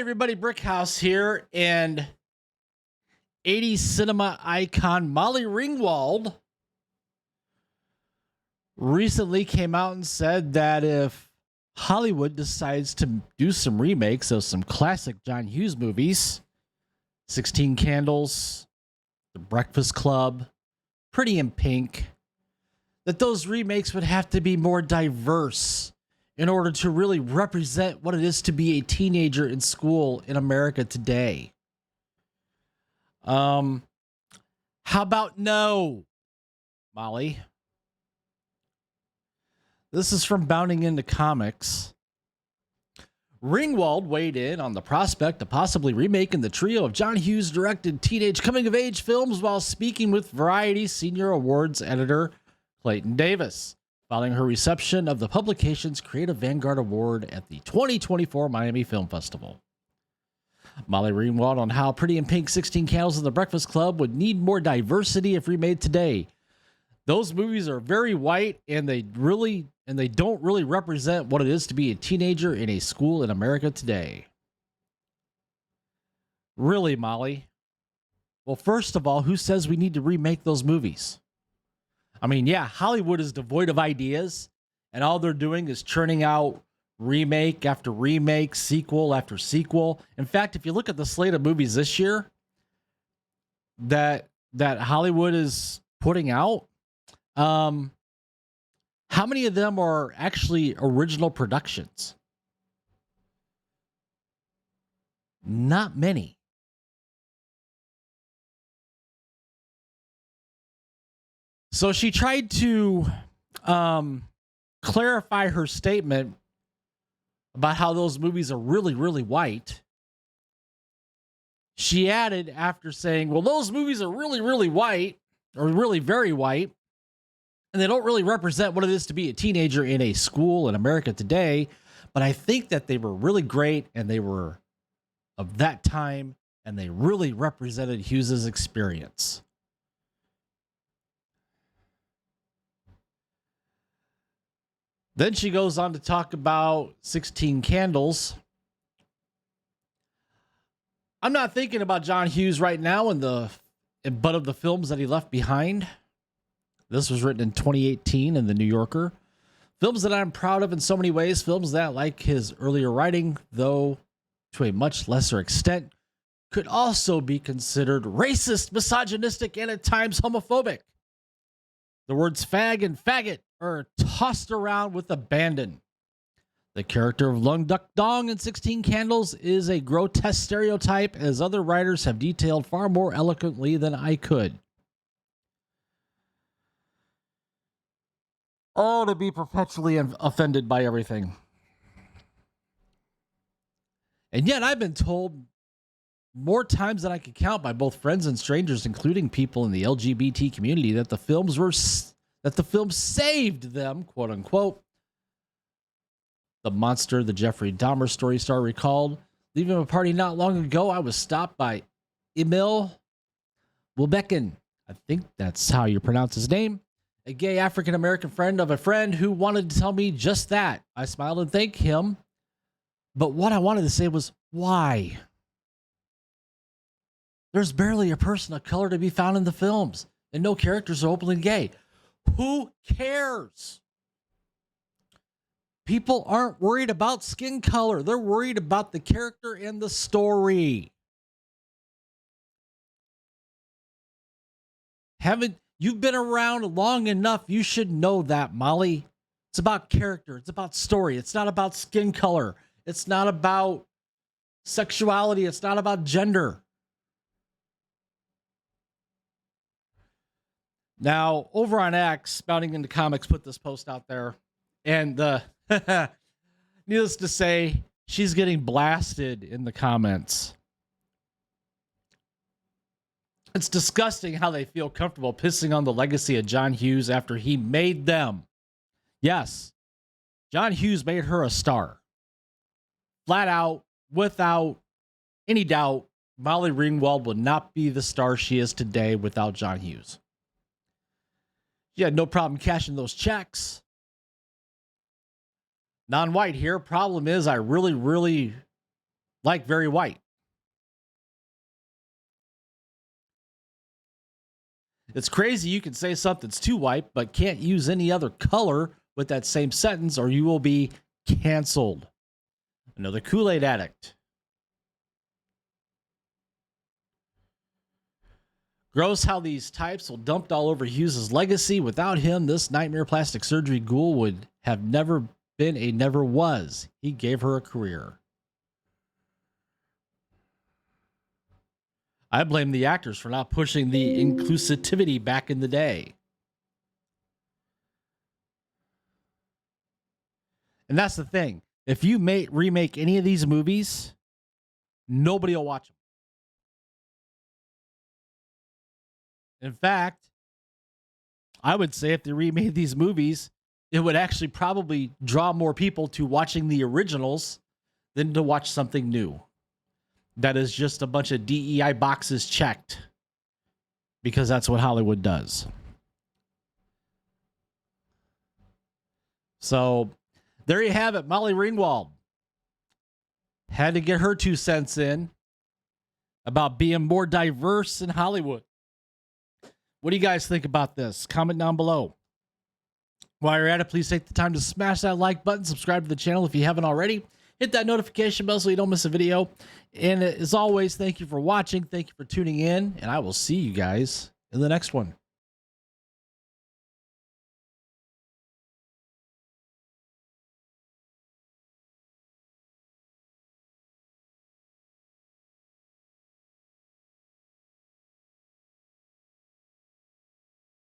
everybody, Brickhouse here, and 80s cinema icon Molly Ringwald recently came out and said that if Hollywood decides to do some remakes of some classic John Hughes movies, 16 Candles, The Breakfast Club, Pretty in Pink, that those remakes would have to be more diverse in order to really represent what it is to be a teenager in school in America today. How about no, Molly? This is from Bounding into Comics. Ringwald weighed in on the prospect of possibly remaking the trio of John Hughes directed teenage coming-of-age films while speaking with Variety Senior Awards editor Clayton Davis, following her reception of the publication's Creative Vanguard Award at the 2024 Miami Film Festival. Molly Ringwald on how Pretty in Pink, 16 Candles, and The Breakfast Club would need more diversity if remade today. Those movies are very white, and they don't really represent what it is to be a teenager in a school in America today. Really, Molly? Well, first of all, who says we need to remake those movies? I mean, yeah, Hollywood is devoid of ideas, and all they're doing is churning out remake after remake, sequel after sequel. In fact, if you look at the slate of movies this year that Hollywood is putting out, how many of them are actually original productions? Not many. So she tried to clarify her statement about how those movies are really, really white. She added, after saying, well, those movies are really, really white, or really very white, and they don't really represent what it is to be a teenager in a school in America today, but I think that they were really great, and they were of that time, and they really represented Hughes's experience. Then she goes on to talk about 16 Candles. I'm not thinking about John Hughes right now but of the films that he left behind. This was written in 2018 in The New Yorker. Films that I'm proud of in so many ways. Films that, like his earlier writing, though to a much lesser extent, could also be considered racist, misogynistic, and at times homophobic. The words fag and faggot are tossed around with abandon. The character of Lung Duck Dong in 16 Candles is a grotesque stereotype, as other writers have detailed far more eloquently than I could. Oh, to be perpetually offended by everything. And yet I've been told more times than I can count by both friends and strangers, including people in the LGBT community, that the film saved them, quote unquote. The monster, the Jeffrey Dahmer story star, recalled, leaving a party not long ago, I was stopped by Emil Wilbekin. I think that's how you pronounce his name. A gay African-American friend of a friend who wanted to tell me just that. I smiled and thanked him. But what I wanted to say was, why? There's barely a person of color to be found in the films, and no characters are openly gay. Who cares? People aren't worried about skin color. They're worried about the character and the story. You've been around long enough. You should know that, Molly. It's about character. It's about story. It's not about skin color. It's not about sexuality. It's not about gender. Now, over on X, Bounding into Comics put this post out there, and needless to say, she's getting blasted in the comments. It's disgusting how they feel comfortable pissing on the legacy of John Hughes after he made them. Yes, John Hughes made her a star. Flat out, without any doubt, Molly Ringwald would not be the star she is today without John Hughes. She had no problem cashing those checks. Non-white here. Problem is, I really like very white. It's crazy you can say something's too white, but can't use any other color with that same sentence or you will be canceled. Another Kool-Aid addict. Gross how these types will dumped all over Hughes' legacy. Without him, this nightmare plastic surgery ghoul would have never been a never was. He gave her a career. I blame the actors for not pushing the inclusivity back in the day. And that's the thing. If you remake any of these movies, nobody will watch them. In fact, I would say if they remade these movies, it would actually probably draw more people to watching the originals than to watch something new. That is just a bunch of DEI boxes checked. Because that's what Hollywood does. So, there you have it. Molly Ringwald had to get her 2 cents in about being more diverse in Hollywood. What do you guys think about this? Comment down below. While you're at it, please take the time to smash that like button. Subscribe to the channel if you haven't already. Hit that notification bell so you don't miss a video. And as always, thank you for watching. Thank you for tuning in. And I will see you guys in the next one.